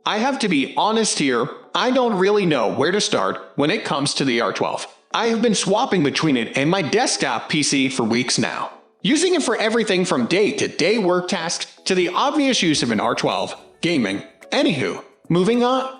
I have to be honest here, I don't really know where to start when it comes to the R12. I have been swapping between it and my desktop PC for weeks now, using it for everything from day-to-day work tasks to the obvious use of an R12, gaming. Anywho, moving on.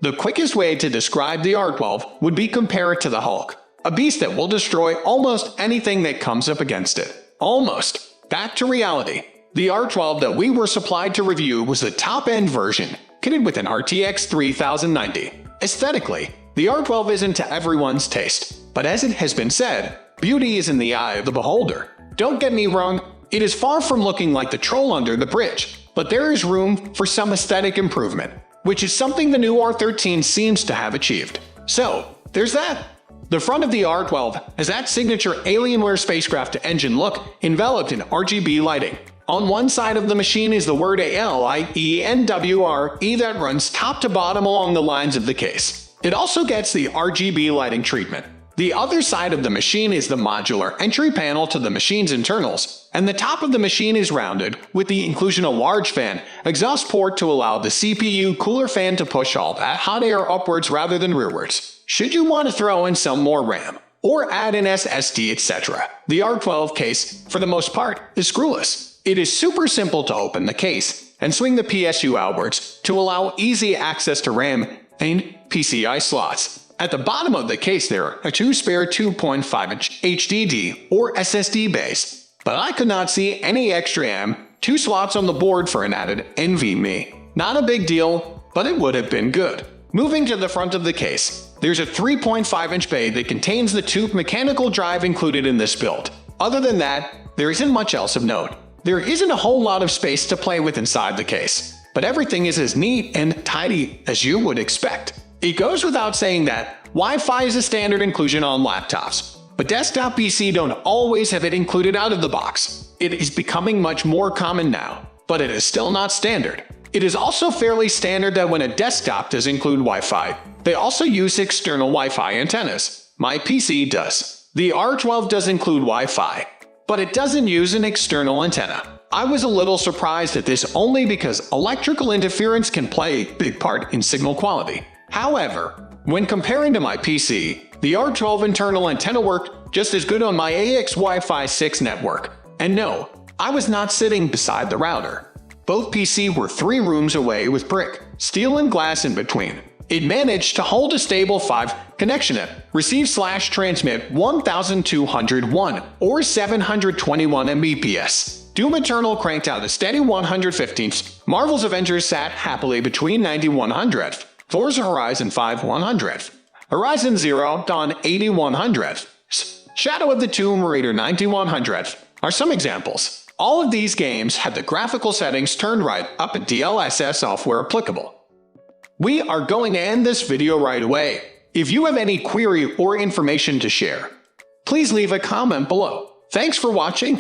The quickest way to describe the R12 would be compare it to the Hulk, a beast that will destroy almost anything that comes up against it. Almost. Back to reality. The R12 that we were supplied to review was the top-end version, kitted with an RTX 3090. Aesthetically, the R12 isn't to everyone's taste, but as it has been said, beauty is in the eye of the beholder. Don't get me wrong, it is far from looking like the troll under the bridge, but there is room for some aesthetic improvement, which is something the new R13 seems to have achieved. So, there's that. The front of the R12 has that signature Alienware spacecraft engine look enveloped in RGB lighting. On one side of the machine is the word ALIENWRE that runs top to bottom along the lines of the case. It also gets the RGB lighting treatment. The other side of the machine is the modular entry panel to the machine's internals, and the top of the machine is rounded, with the inclusion of a large fan exhaust port to allow the CPU cooler fan to push all that hot air upwards rather than rearwards, should you want to throw in some more RAM, or add an SSD, etc. The R12 case, for the most part, is screwless. It is super simple to open the case and swing the PSU outwards to allow easy access to RAM and PCI slots. At the bottom of the case there are two spare 2.5-inch HDD or SSD bays, but I could not see any extra M2 slots on the board for an added NVMe. Not a big deal, but it would have been good. Moving to the front of the case, there's a 3.5-inch bay that contains the tube mechanical drive included in this build. Other than that, there isn't much else of note. There isn't a whole lot of space to play with inside the case, but everything is as neat and tidy as you would expect. It goes without saying that Wi-Fi is a standard inclusion on laptops, but desktop PC don't always have it included out of the box. It is becoming much more common now, but it is still not standard. It is also fairly standard that when a desktop does include Wi-Fi, they also use external Wi-Fi antennas. My PC does. The R12 does include Wi-Fi, but it doesn't use an external antenna. I was a little surprised at this only because electrical interference can play a big part in signal quality. However, when comparing to my PC, the R12 internal antenna worked just as good on my AX Wi-Fi 6 network. And no, I was not sitting beside the router. Both PC were 3 rooms away with brick, steel and glass in between. It managed to hold a stable 5 connection at receive/transmit 1201 or 721 Mbps. Doom Eternal cranked out a steady 115. Marvel's Avengers sat happily between 9100. Forza Horizon 5 100. Horizon Zero Dawn 8100. Shadow of the Tomb Raider 9100 are some examples. All of these games had the graphical settings turned right up in DLSS software applicable. We are going to end this video right away. If you have any query or information to share, please leave a comment below. Thanks for watching.